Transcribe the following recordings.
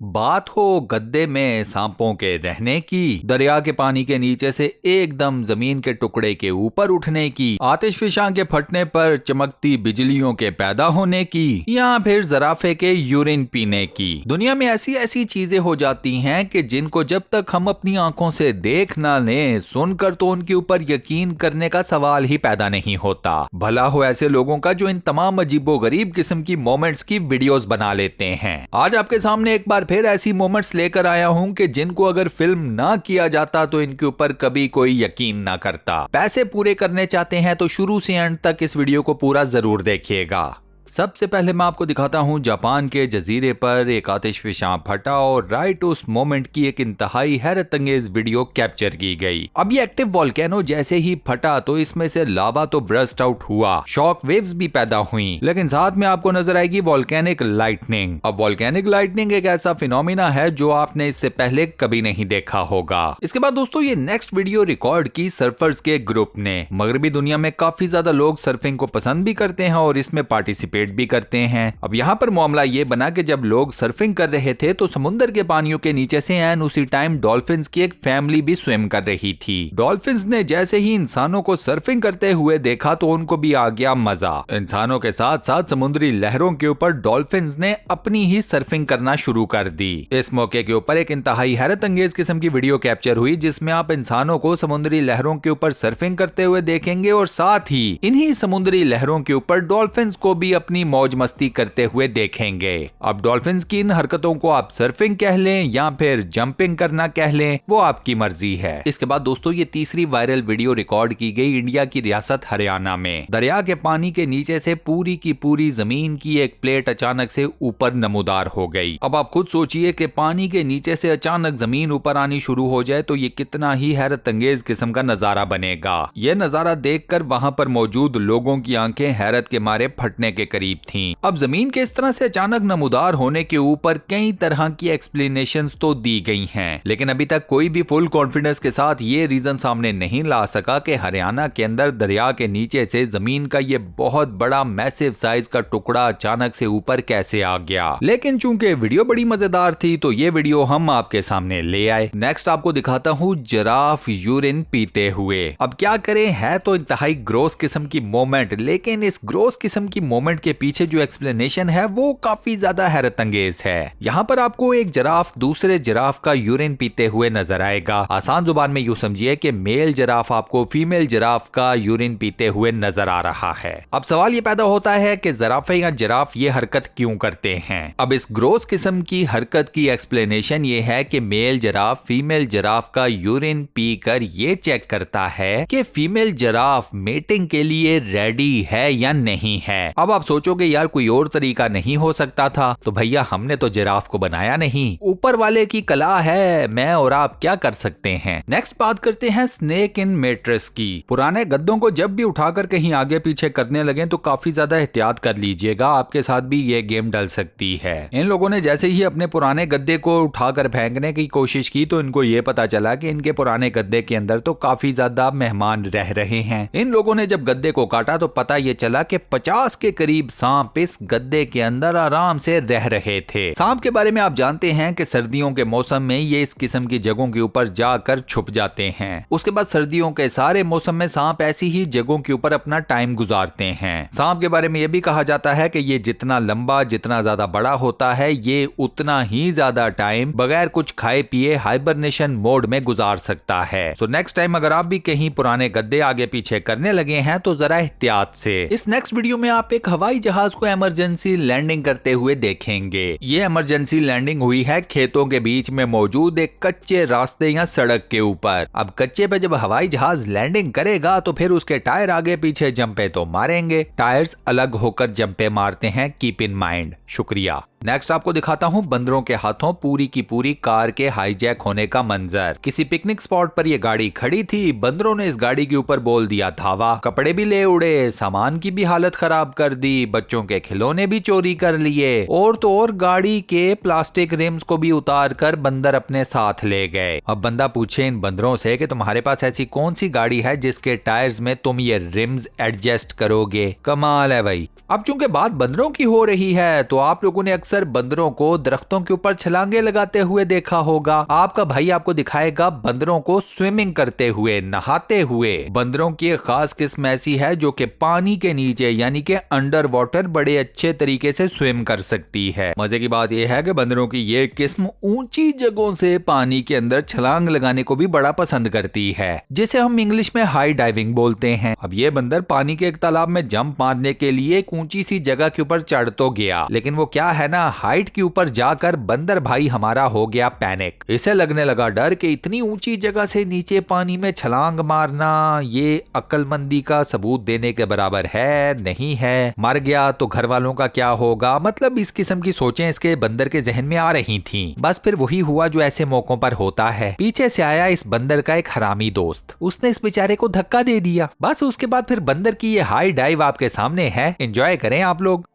बात हो गद्दे में सांपों के रहने की, दरिया के पानी के नीचे से एकदम जमीन के टुकड़े के ऊपर उठने की, आतिशफिशां के फटने पर चमकती बिजलियों के पैदा होने की, या फिर जराफे के यूरिन पीने की। दुनिया में ऐसी ऐसी चीजें हो जाती हैं कि जिनको जब तक हम अपनी आंखों से देख ना लें, सुनकर तो उनके ऊपर यकीन करने का सवाल ही पैदा नहीं होता। भला हो ऐसे लोगों का जो इन तमाम अजीबोगरीब किस्म की मोमेंट्स की वीडियोस बना लेते हैं। आज आपके सामने एक बार फिर ऐसी मोमेंट्स लेकर आया हूं कि जिनको अगर फिल्म ना किया जाता तो इनके ऊपर कभी कोई यकीन ना करता। पैसे पूरे करने चाहते हैं तो शुरू से एंड तक इस वीडियो को पूरा जरूर देखिएगा। सबसे पहले मैं आपको दिखाता हूं जापान के जजीरे पर एक आतिशफिशां फटा और राइट उस मोमेंट की एक इंतहाई हैरत अंगेज वीडियो कैप्चर की गई। अब ये एक्टिव वोल्केनो जैसे ही फटा तो इसमें से लावा तो ब्रस्ट आउट हुआ, शॉक वेव्स भी पैदा हुई, लेकिन साथ में आपको नजर आएगी वोल्केनिक लाइटनिंग। अब वोल्केनिक लाइटनिंग एक ऐसा फिनोमिना है जो आपने इससे पहले कभी नहीं देखा होगा। इसके बाद दोस्तों ये नेक्स्ट वीडियो रिकॉर्ड की सर्फर्स के ग्रुप ने। मगरबी दुनिया में काफी ज्यादा लोग सर्फिंग को पसंद भी करते हैं और इसमें पार्टिसिपेट भी करते हैं। अब यहाँ पर मामला ये बना कि जब लोग सर्फिंग कर रहे थे तो समुद्र के पानियों के नीचे से एन उसी टाइम डॉल्फिन्स की एक फैमिली भी स्विम कर रही थी। डॉल्फिन्स ने जैसे ही इंसानों को सर्फिंग करते हुए देखा तो उनको भी आ गया मजा। इंसानों के साथ साथ समुद्री लहरों के ऊपर डॉल्फिन्स ने अपनी ही सर्फिंग करना शुरू कर दी। इस मौके के ऊपर एक इंतहाई हैरत अंगेज किस्म की वीडियो कैप्चर हुई जिसमें आप इंसानों को समुद्री लहरों के ऊपर सर्फिंग करते हुए देखेंगे और साथ ही इन्हीं समुद्री लहरों के ऊपर डॉल्फिन्स को भी अपनी मौज मस्ती करते हुए देखेंगे। अब डॉल्फिन्स की इन हरकतों को आप सर्फिंग कह लें या फिर जंपिंग करना कह लें, वो आपकी मर्जी है। इसके बाद दोस्तों ये तीसरी वायरल वीडियो रिकॉर्ड की गई इंडिया की रियासत हरियाणा में। दरिया के पानी के नीचे से पूरी की पूरी जमीन की एक प्लेट अचानक से ऊपर नमूदार हो गई। अब आप खुद सोचिए कि पानी के नीचे से अचानक जमीन ऊपर आनी शुरू हो जाए तो ये कितना ही हैरत अंगेज किस्म का नजारा बनेगा। यह नजारा देखकर वहां पर मौजूद लोगों की आंखें हैरत के मारे फटने के करीब थीं। अब जमीन के इस तरह से अचानक नमूदार होने के ऊपर कई तरह की एक्सप्लेनेशंस तो दी गई हैं, लेकिन अभी तक कोई भी फुल कॉन्फिडेंस के साथ ये रीजन सामने नहीं ला सका कि हरियाणा के अंदर दरिया के नीचे से जमीन का ये बहुत बड़ा मैसिव साइज का टुकड़ा अचानक से ऊपर कैसे आ गया। लेकिन चूंकि वीडियो बड़ी मजेदार थी तो ये वीडियो हम आपके सामने ले आए। नेक्स्ट आपको दिखाता हूँ जिराफ यूरिन पीते हुए। अब क्या करें, है तो इंतहाई ग्रोस किस्म की मोमेंट, लेकिन इस ग्रोस किस्म की मोमेंट के पीछे जो एक्सप्लेनेशन है वो काफी ज्यादा हैरत अंगेज है। यहाँ पर आपको एक जिराफ दूसरे जिराफ का यूरिन पीते हुए नजर आएगा। आसान जुबान में यूं समझिए कि मेल जिराफ आपको फीमेल जिराफ का यूरिन पीते हुए नजर आ रहा है। अब सवाल ये पैदा होता है कि जिराफे या जिराफ ये हरकत क्यों करते हैं। अब इस ग्रोस किस्म की हरकत की एक्सप्लेनेशन ये है कि मेल जिराफ फीमेल जिराफ का यूरिन पीकर ये चेक करता है कि फीमेल जिराफ मेटिंग के लिए रेडी है या नहीं है। अब आप सोचोगे यार कोई और तरीका नहीं हो सकता था, तो भैया हमने तो जिराफ को बनाया नहीं, ऊपर वाले की कला है, मैं और आप क्या कर सकते हैं। नेक्स्ट बात करते हैं स्नेक इन मैट्रेस की। पुराने गद्दों को जब भी उठाकर कहीं आगे पीछे करने लगे तो काफी ज्यादा एहतियात कर लीजिएगा, आपके साथ भी ये गेम डल सकती है। इन लोगों ने जैसे ही अपने पुराने गद्दे को उठाकर फेंकने की कोशिश की तो इनको ये पता चला कि इनके पुराने गद्दे के अंदर तो काफी ज्यादा मेहमान रह रहे हैं। इन लोगों ने जब गद्दे को काटा तो पता ये चला कि 50 के करीब सांप इस गद्दे के अंदर आराम से रह रहे थे। सांप के बारे में आप जानते हैं कि सर्दियों के मौसम में ये इस किस्म की जगहों के ऊपर जाकर छुप जाते हैं। उसके बाद सर्दियों के सारे मौसम में सांप ऐसी ही जगहों के ऊपर अपना टाइम गुजारते हैं। सांप के बारे में यह भी कहा जाता है कि ये जितना लंबा जितना ज्यादा बड़ा होता है ये उतना ही ज्यादा टाइम बगैर कुछ खाए पिए हाइबरनेशन मोड में गुजार सकता है। सो नेक्स्ट टाइम अगर आप भी कहीं पुराने गद्दे आगे पीछे करने लगे हैं तो जरा एहतियात से। इस नेक्स्ट वीडियो में आप एक हवाई जहाज को इमरजेंसी लैंडिंग करते हुए देखेंगे। ये इमरजेंसी लैंडिंग हुई है खेतों के बीच में मौजूद एक कच्चे रास्ते या सड़क के ऊपर। अब कच्चे पे जब हवाई जहाज लैंडिंग करेगा तो फिर उसके टायर आगे पीछे जंपे तो मारेंगे, टायर्स अलग होकर जंपे मारते हैं, कीप इन माइंड। शुक्रिया। नेक्स्ट आपको दिखाता हूँ बंदरों के हाथों पूरी की पूरी कार के हाईजैक होने का मंजर। किसी पिकनिक स्पॉट पर ये गाड़ी खड़ी थी, बंदरों ने इस गाड़ी के ऊपर बोल दिया धावा, कपड़े भी ले उड़े, सामान की भी हालत खराब कर दी, बच्चों के खिलौने भी चोरी कर लिए और तो और गाड़ी के प्लास्टिक रिम्स को भी उतार कर बंदर अपने साथ ले गए। अब बंदा पूछे इन बंदरों से कि तुम्हारे पास ऐसी कौन सी गाड़ी है जिसके टायर्स में तुम ये रिम्स एडजस्ट करोगे। कमाल है भाई। अब चूंकि बात बंदरों की हो रही है तो आप लोगों ने अक्सर बंदरों को दरख्तों के ऊपर छलांगे लगाते हुए देखा होगा। आपका भाई आपको दिखाएगा बंदरों को स्विमिंग करते हुए, नहाते हुए। बंदरों की एक खास किस्म ऐसी है जो कि पानी के नीचे यानी कि अंडर वाटर बड़े अच्छे तरीके से स्विम कर सकती है। मजे की बात यह है कि बंदरों की ये किस्म ऊंची जगहों से पानी के अंदर छलांग लगाने को भी बड़ा पसंद करती है, जिसे हम इंग्लिश में हाई डाइविंग बोलते हैं। अब ये बंदर पानी के एक तालाब में जंप मारने के लिए एक ऊंची सी जगह के ऊपर चढ़ तो गया, लेकिन वो क्या है ना, हाइट के ऊपर जाकर बंदर भाई हमारा हो गया पैनिक। इसे लगने लगा डर कि इतनी ऊंची जगह से नीचे पानी में छलांग मारना ये अक्लमंदी का सबूत देने के बराबर है नहीं है। मर गया तो घर वालों का क्या होगा, मतलब इस किस्म की सोचें इसके बंदर के जहन में आ रही थीं। बस फिर वही हुआ जो ऐसे मौकों पर होता है। पीछे से आया इस बंदर का एक हरामी दोस्त, उसने इस बेचारे को धक्का दे दिया। बस उसके बाद फिर बंदर की ये हाई डाइव आपके सामने है, एंजॉय करें आप लोग।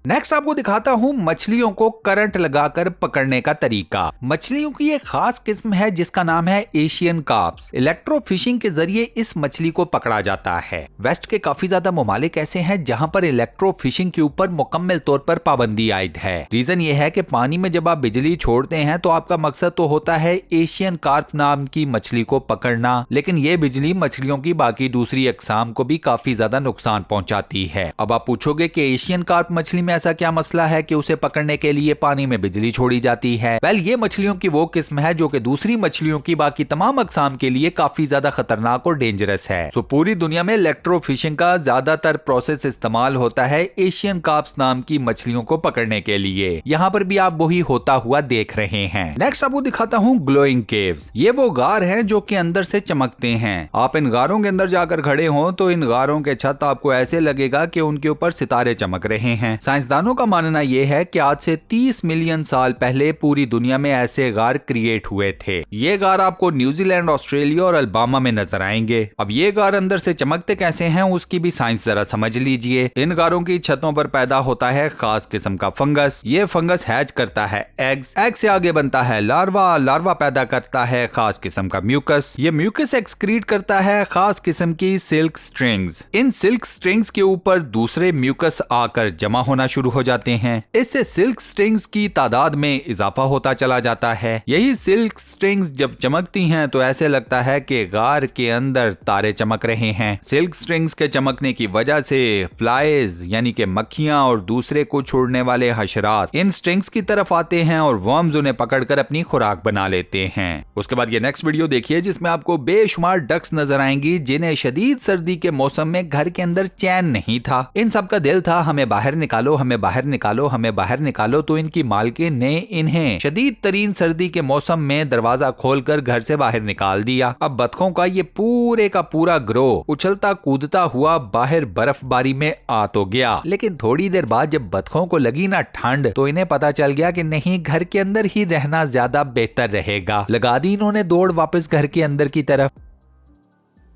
नेक्स्ट आपको दिखाता हूं मछलियों को करंट लगाकर पकड़ने का तरीका। मछलियों की एक खास किस्म है जिसका नाम है एशियन कार्प्स। इलेक्ट्रो फिशिंग के जरिए इस मछली को पकड़ा जाता है। वेस्ट के काफी ज्यादा ममालिक ऐसे हैं जहां पर इलेक्ट्रो फिशिंग के ऊपर मुकम्मल तौर पर पाबंदी आयद है। रीजन ये है कि पानी में जब आप बिजली छोड़ते हैं तो आपका मकसद तो होता है एशियन कार्प नाम की मछली को पकड़ना, लेकिन ये बिजली मछलियों की बाकी दूसरी अकसाम को भी काफी ज्यादा नुकसान पहुंचाती है। अब आप पूछोगे कि एशियन कार्प मछली में ऐसा क्या मसला है कि उसे पकड़ने के लिए पानी में बिजली छोड़ी जाती है। वेल, ये मछलियों की वो किस्म है जो कि दूसरी मछलियों की बाकी तमाम अकसाम के लिए काफी ज्यादा खतरनाक और डेंजरस है। सो पूरी दुनिया में इलेक्ट्रो फिशिंग का ज्यादातर प्रोसेस इस्तेमाल होता है एशियन कार्प्स नाम की मछलियों को पकड़ने के लिए। यहाँ पर भी आप वही होता हुआ देख रहे हैं। नेक्स्ट आपको दिखाता हूँ ग्लोइंग केव्स। ये वो गार हैं जो कि अंदर से चमकते हैं। आप इन गारों के अंदर जाकर खड़े हो तो इन गारों के छत आपको ऐसे लगेगा कि उनके ऊपर सितारे चमक रहे हैं। साइंसदानों का मानना यह है कि आज से 30 मिलियन साल पहले पूरी दुनिया में ऐसे गार क्रिएट हुए थे। ये गार आपको न्यूजीलैंड, ऑस्ट्रेलिया और अल्बामा में नजर आएंगे। अब ये गार अंदर से चमकते कैसे हैं उसकी भी साइंस जरा समझ लीजिए। इन गारों की छतों पर पैदा होता है खास किस्म का फंगस। ये फंगस हैच करता है एग्स, एग से आगे बनता है लार्वा, लार्वा पैदा करता है खास किस्म का म्यूकस। ये म्यूकस एक्सक्रीट करता है खास किस्म की silk strings. In silk strings के ऊपर दूसरे म्यूकस आकर जमा होना शुरू हो जाते हैं। इससे सिल्क स्ट्रिंग्स की तादाद में इजाफा होता चला जाता है। यही सिल्क स्ट्रिंग्स जब चमकती हैं तो ऐसे लगता है कि गार के अंदर तारे चमक रहे हैं। सिल्क स्ट्रिंग्स के चमकने की वजह से फ्लाइज यानी कि मक्खियां और दूसरे को छोड़ने वाले हशरात इन स्ट्रिंग्स की तरफ आते हैं और वर्म्स उन्हें पकड़कर अपनी खुराक बना लेते हैं। उसके बाद ये नेक्स्ट वीडियो देखिए जिसमें आपको बेशुमार डक्स नजर आएंगी जिन्हें शदीद सर्दी के मौसम में घर के अंदर चैन नहीं था। इन सब का दिल था हमें बाहर निकालो, हमें बाहर निकालो, हमें बाहर निकालो। तो इनकी मालकिन ने इन्हें शदीद तरीन सर्दी के मौसम में दरवाजा खोलकर घर से बाहर निकाल दिया। अब बतखों का ये पूरे का पूरा ग्रोह उछलता कूदता हुआ बाहर बर्फबारी में आ तो गया, लेकिन थोड़ी देर बाद जब बतखों को लगी ना ठंड तो इन्हें पता चल गया कि नहीं, घर के अंदर ही रहना ज्यादा बेहतर रहेगा। लगा दी इन्होंने दौड़ वापस घर के अंदर की तरफ।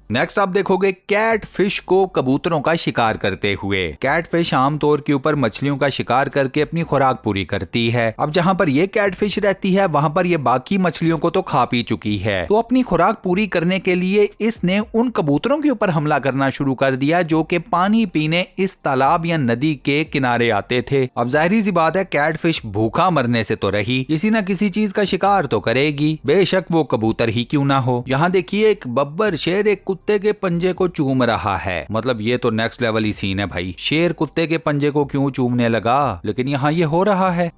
नेक्स्ट आप देखोगे कैट फिश को कबूतरों का शिकार करते हुए। कैट फिश आमतौर के ऊपर मछलियों का शिकार करके अपनी खुराक पूरी करती है। अब जहां पर ये कैट फिश रहती है वहां पर ये बाकी मछलियों को तो खा पी चुकी है, तो अपनी खुराक पूरी करने के लिए इसने उन कबूतरों के ऊपर हमला करना शुरू कर दिया जो कि पानी पीने इस तालाब या नदी के किनारे आते थे। अब जाहिर सी बात है कैट फिश भूखा मरने से तो रही, किसी न किसी चीज का शिकार तो करेगी, बेशक वो कबूतर ही क्यों ना हो। यहाँ देखिए एक बब्बर शेर एक कुत्ते के पंजे को चूम रहा है। मतलब ये तो नेक्स्ट लेवल ही सीन है भाई। शेर कुत्ते के पंजे को क्यों चूमने लगा, लेकिन यहाँ ये हो रहा है।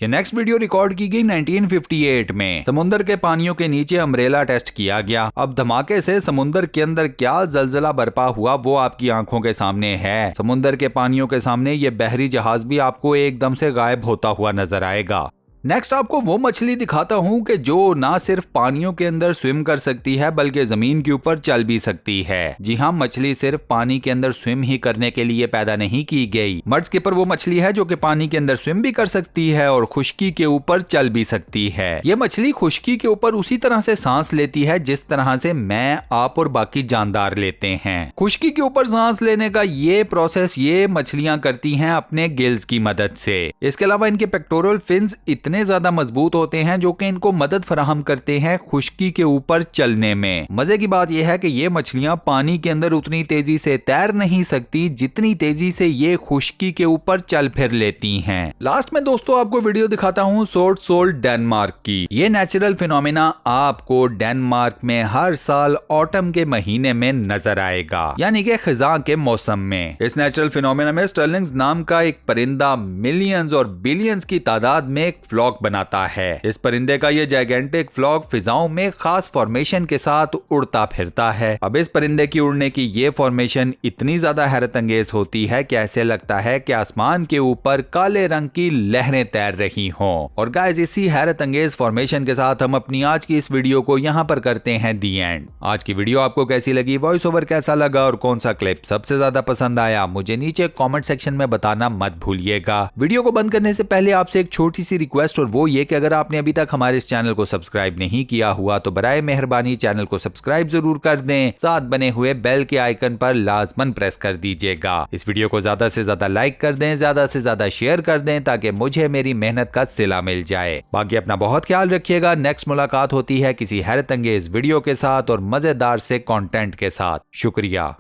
ये नेक्स्ट वीडियो रिकॉर्ड की गई 1958 में। समुद्र के पानियों के नीचे अम्ब्रेला टेस्ट किया गया। अब धमाके से समुद्र के अंदर क्या जलजला बरपा हुआ वो आपकी आंखों के सामने है। समुद्र के पानियों के सामने ये बहरी जहाज भी आपको एकदम से गायब होता हुआ नजर आएगा। नेक्स्ट आपको वो मछली दिखाता हूँ कि जो ना सिर्फ पानियों के अंदर स्विम कर सकती है बल्कि जमीन के ऊपर चल भी सकती है। जी हाँ, मछली सिर्फ पानी के अंदर स्विम ही करने के लिए पैदा नहीं की गई। मड स्किपर वो मछली है जो कि पानी के अंदर स्विम भी कर सकती है और खुश्की के ऊपर चल भी सकती है। ये मछली खुश्की के ऊपर उसी तरह से सांस लेती है जिस तरह से मैं, आप और बाकी जानदार लेते हैं। खुश्की के ऊपर सांस लेने का ये प्रोसेस ये मछलियां करती हैं अपने गिल्स की मदद से। इसके अलावा इनके पेक्टोरल फिन्स इतने इतने ज्यादा मजबूत होते हैं जो कि इनको मदद फराहम करते हैं खुश्की के ऊपर चलने में। मजे की बात यह है कि ये मछलियां पानी के अंदर उतनी तेजी से तैर नहीं सकती जितनी तेजी से ये खुश्की के ऊपर चल फिर लेती हैं। लास्ट में दोस्तों आपको वीडियो दिखाता हूँ सोर्ट सोल्ट डेनमार्क की। ये नेचुरल फिनोमेना आपको डेनमार्क में हर साल ऑटम के महीने में नजर आएगा, यानी कि खिजा के मौसम में। इस नेचुरल फिनोमेना में स्टर्लिंग्स नाम का एक परिंदा मिलियंस और बिलियंस की तादाद में एक फ्लॉक बनाता है। इस परिंदे का ये जाइगेंटिक फ्लॉक फिजाओं में खास फॉर्मेशन के साथ उड़ता फिरता है। अब इस परिंदे की उड़ने की ये फॉर्मेशन इतनी ज्यादा हैरत अंगेज होती है कि ऐसे लगता है कि आसमान के ऊपर काले रंग की लहरें तैर रही हों। और गाइस इसी हैरत अंगेज फॉर्मेशन के साथ हम अपनी आज की इस वीडियो को यहाँ पर करते हैं दी एंड। आज की वीडियो आपको कैसी लगी, वॉइस ओवर कैसा लगा और कौन सा क्लिप सबसे ज्यादा पसंद आया, मुझे नीचे कमेंट सेक्शन में बताना मत भूलिएगा। वीडियो को बंद करने से पहले आपसे एक छोटी सी रिक्वेस्ट, और वो ये कि अगर आपने अभी तक हमारे इस चैनल को सब्सक्राइब नहीं किया हुआ तो बराए मेहरबानी चैनल को सब्सक्राइब जरूर कर दें, साथ बने हुए बेल के आइकन पर लाजमन प्रेस कर दीजिएगा। इस वीडियो को ज्यादा से ज्यादा लाइक कर दें, ज्यादा से ज्यादा शेयर कर दें ताकि मुझे मेरी मेहनत का सिला मिल जाए। बाकी अपना बहुत ख्याल रखिएगा। नेक्स्ट मुलाकात होती है किसी हैरत अंगेज वीडियो के साथ और मजेदार से कंटेंट के साथ। शुक्रिया।